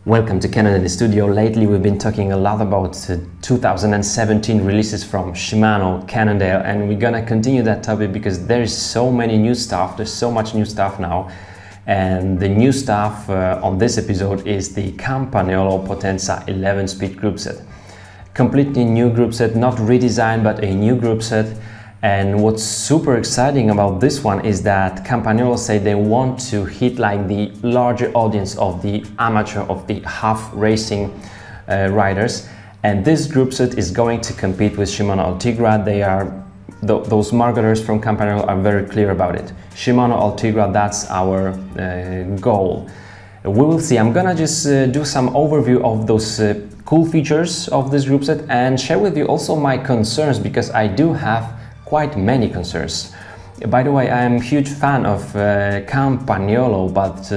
Welcome to Canon in the Studio. Lately we've been talking a lot about 2017 releases from Shimano, Cannondale, and we're gonna continue that topic because there's so many new stuff, there's so much new stuff now. And the new stuff on this episode is the Campagnolo Potenza 11-speed group set. Completely new group set, not redesigned, but a new group set. And what's super exciting about this one is that Campagnolo say they want to hit like the larger audience of the amateur, of the half racing riders. And this group set is going to compete with Shimano Ultegra. They are, those marketers from Campagnolo are very clear about it. Shimano Ultegra, that's our goal. We will see. I'm gonna just do some overview of those cool features of this group set and share with you also my concerns, because I do have quite many concerns. By the way, I am a huge fan of Campagnolo, but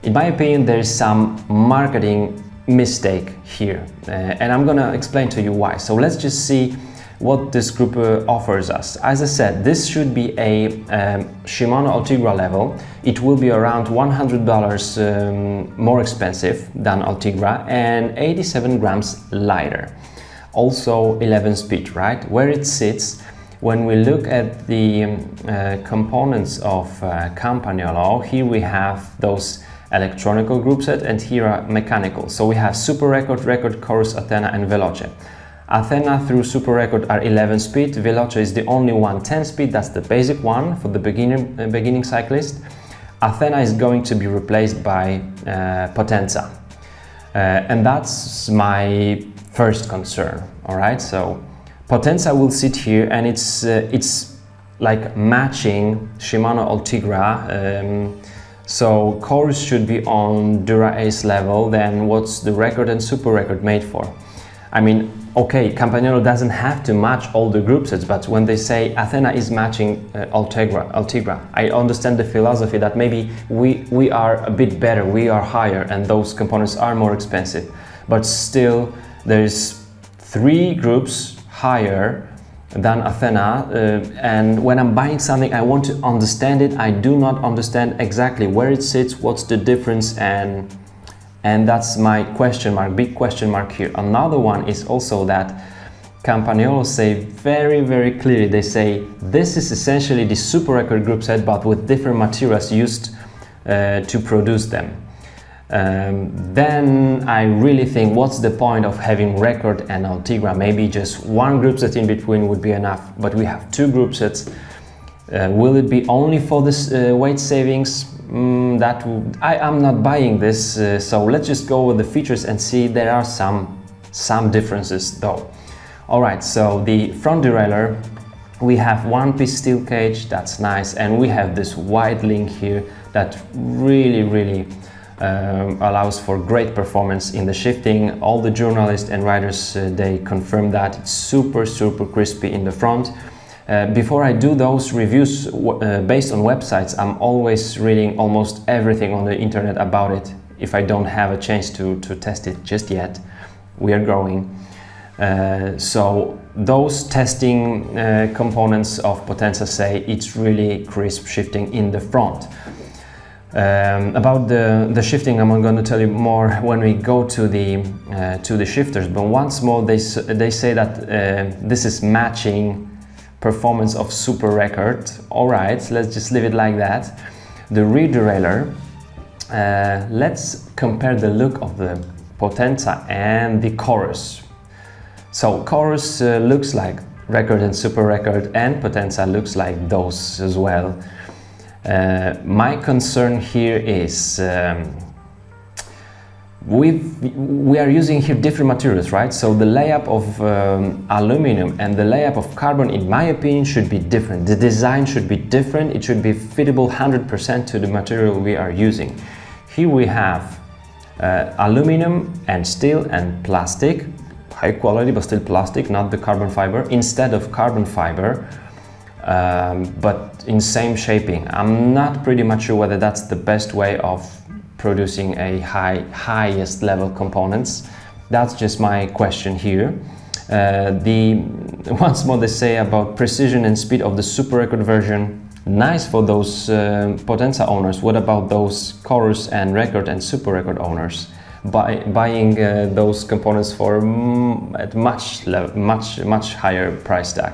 in my opinion there is some marketing mistake here, and I'm gonna explain to you why. So let's just see what this group offers us. As I said, this should be a Shimano Ultegra level. It will be around $100 more expensive than Ultegra and 87 grams lighter. Also 11 speed, right? Where it sits, when we look at the components of Campagnolo, here we have those electronical group set and here are mechanical. So we have Super Record, Record, Chorus, Athena and Veloce. Athena through Super Record are 11 speed, Veloce is the only one 10 speed, that's the basic one for the beginning cyclist. Athena is going to be replaced by Potenza. And that's my first concern, all right? So Potenza will sit here and it's like matching Shimano Ultegra. So Chorus should be on Dura Ace level. Then what's the Record and Super Record made for? I mean, okay, Campagnolo doesn't have to match all the group sets, but when they say Athena is matching Ultegra, I understand the philosophy that maybe we are a bit better, we are higher, and those components are more expensive. But still, there's 3 groups higher than Athena, and when I'm buying something I want to understand it. I do not understand exactly where it sits, what's the difference, and that's my question mark, big question mark here. Another one is also that Campagnolo say very, very clearly, they say this is essentially the Super Record group set but with different materials used to produce them. Then I really think, what's the point of having Record and Ultegra? Maybe just one group set in between would be enough, but we have 2 group sets. Will it be only for this weight savings? I'm not buying this, so let's just go with the features and see. There are some differences though. Alright, so the front derailleur, we have 1-piece steel cage, that's nice, and we have this wide link here that really allows for great performance in the shifting. All the journalists and riders they confirm that it's super crispy in the front. Before I do those reviews based on websites, I'm always reading almost everything on the internet about it if I don't have a chance to test it just yet. We are growing. So those testing components of Potenza say it's really crisp shifting in the front. About the shifting, I'm going to tell you more when we go to the shifters. But once more, they say that this is matching performance of Super Record. All right, so let's just leave it like that. The rear derailleur. Let's compare the look of the Potenza and the Chorus. So Chorus looks like Record and Super Record, and Potenza looks like those as well. My concern here is we are using here different materials, right? So the layup of aluminum and the layup of carbon, in my opinion, should be different. The design should be different. It should be fittable 100% to the material we are using. Here we have aluminum and steel and plastic, high quality but still plastic, not the carbon fiber, instead of carbon fiber. But in same shaping. I'm not pretty much sure whether that's the best way of producing a highest level components. That's just my question here. Once more they say about precision and speed of the Super Record version. Nice for those Potenza owners. What about those Chorus and Record and Super Record owners? buying those components for at much higher price tag.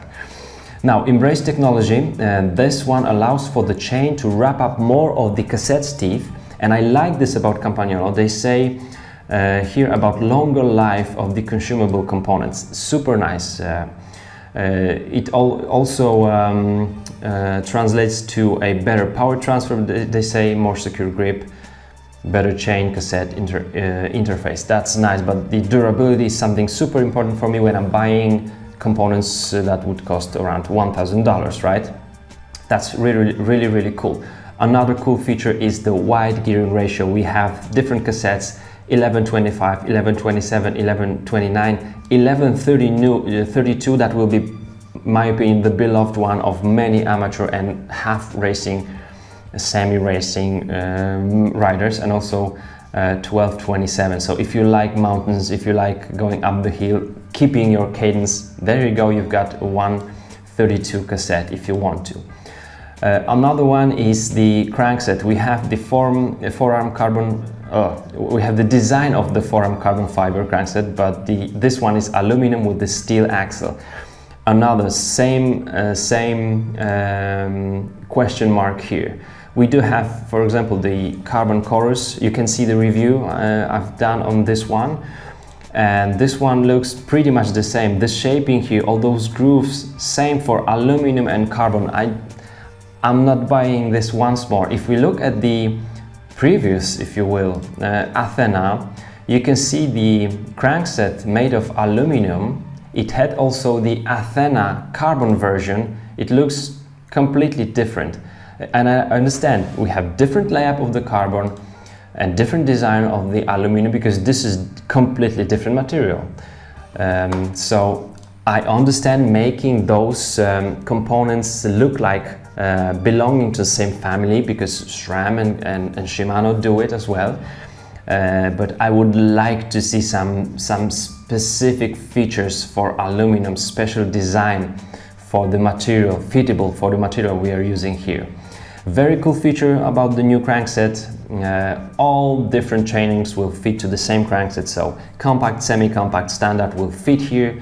Now, embrace technology. This one allows for the chain to wrap up more of the cassette's teeth, and I like this about Campagnolo. They say here about longer life of the consumable components. Super nice. It also translates to a better power transfer. They say more secure grip, better chain cassette interface. That's nice, but the durability is something super important for me when I'm buying components that would cost around $1,000, right? That's really cool. Another cool feature is the wide gearing ratio. We have different cassettes, 1125, 1127, 1129, 1132, that will be, in my opinion, the beloved one of many amateur and half racing, semi-racing riders, and also 1227. So if you like mountains, if you like going up the hill, keeping your cadence, there you go, you've got a 132 cassette if you want to. Another one is the crankset. We have the forearm carbon. We have the design of the forearm carbon fiber crankset, but this one is aluminum with the steel axle. Another same question mark here. We do have, for example, the carbon chorus. You can see the review I've done on this one, and this one looks pretty much the same. The shaping here, all those grooves, same for aluminum and carbon. I'm not buying this once more. If we look at the previous, if you will, Athena, you can see the crankset made of aluminum. It had also the Athena carbon version. It looks completely different. And I understand we have different layup of the carbon and different design of the aluminum, because this is completely different material. So I understand making those components look like belonging to the same family, because SRAM and Shimano do it as well. But I would like to see some specific features for aluminum, special design for the material, fitable for the material we are using here. Very cool feature about the new crankset. All different chainings will fit to the same crankset, so compact, semi-compact, standard will fit here.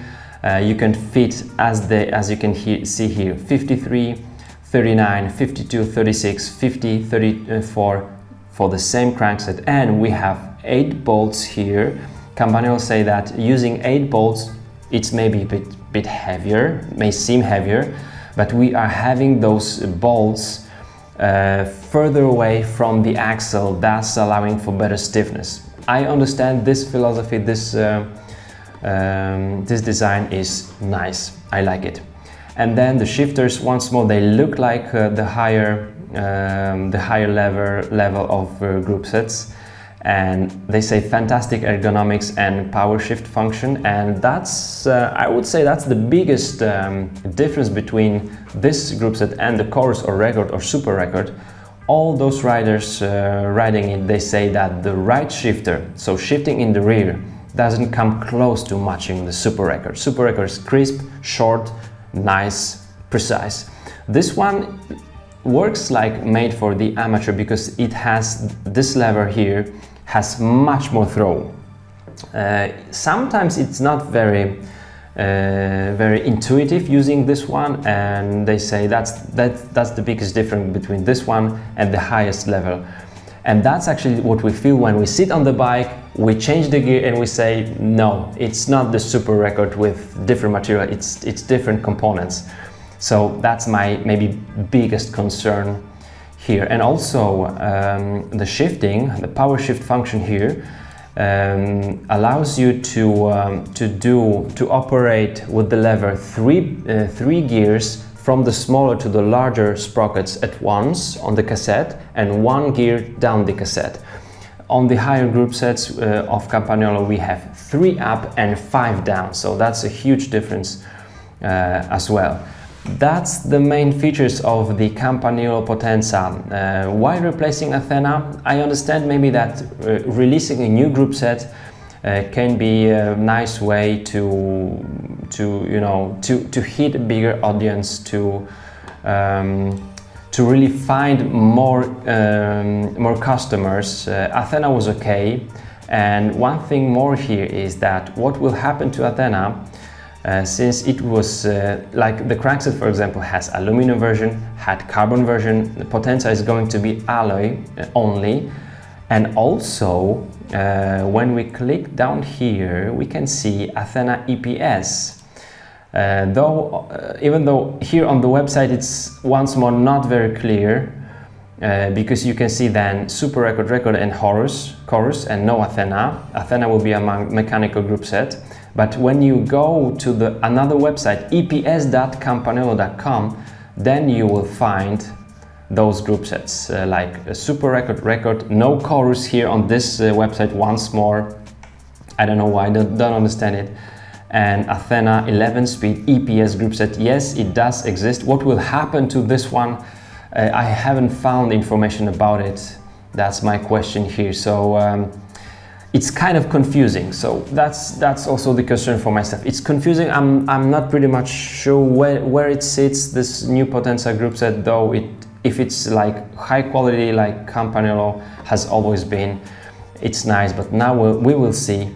You can fit, as you can see here, 53, 39, 52, 36, 50, 34 for the same crankset, and we have 8 bolts here. Campagnolo say that using 8 bolts, it's maybe a bit heavier, may seem heavier, but we are having those bolts further away from the axle, thus allowing for better stiffness. I understand this philosophy, this design is nice, I like it. And then the shifters, once more, they look like the higher level of group sets, and they say fantastic ergonomics and power shift function, and that's I would say that's the biggest difference between this group set and the course or record or super record. All those riders riding it, they say that the right shifter, so shifting in the rear, doesn't come close to matching the super record. Super record is crisp, short, nice, precise. This one works like made for the amateur, because it has this lever here, has much more throw. Sometimes it's not very intuitive using this one, and they say that's the biggest difference between this one and the highest level. And that's actually what we feel when we sit on the bike, we change the gear and we say, no, it's not the super record with different material, it's different components. So that's my maybe biggest concern here. And also the shifting, the power shift function here allows you to operate with the lever three gears, from the smaller to the larger sprockets at once on the cassette, and 1 gear down the cassette. On the higher group sets of Campagnolo, we have 3 up and 5 down, so that's a huge difference as well. That's the main features of the Campagnolo Potenza. Why replacing Athena? I understand maybe that releasing a new group set can be a nice way to hit a bigger audience, to really find more customers. Athena was okay, And one thing more here is that what will happen to Athena, since it was like the Crankset, for example, has aluminum version, had carbon version. The Potenza is going to be alloy only. And also, when we click down here, we can see Athena EPS. Even though here on the website it's once more not very clear, because you can see then Super Record, Record and Chorus, and no Athena. Athena will be among Mechanical Groupset. But when you go to another website, eps.campagnolo.com, then you will find those group sets like Super Record, Record, no Chorus here on this website once more. I don't know why, I don't understand it. And Athena 11-speed EPS group set, yes, it does exist. What will happen to this one? I haven't found information about it. That's my question here. So it's kind of confusing. So that's also the concern for myself. It's confusing. I'm not pretty much sure where it sits, this new Potenza group set, though if it's like high quality like Campagnolo has always been, it's nice. But now we will see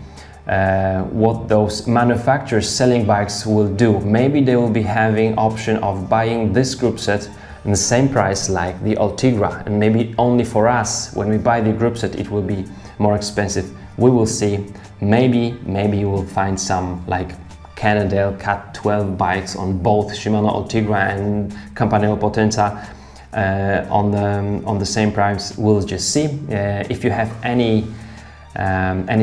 what those manufacturers selling bikes will do. Maybe they will be having option of buying this group set in the same price like the Ultegra, and maybe only for us when we buy the group set it will be more expensive. We will see. Maybe you will find some like Cannondale Cat 12 bikes on both Shimano Ultegra and Campagnolo Potenza on the same price. We'll just see. If you have any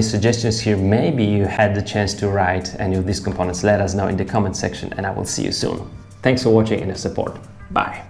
suggestions here, maybe you had the chance to write any of these components, let us know in the comment section and I will see you soon. Thanks for watching and the support. Bye.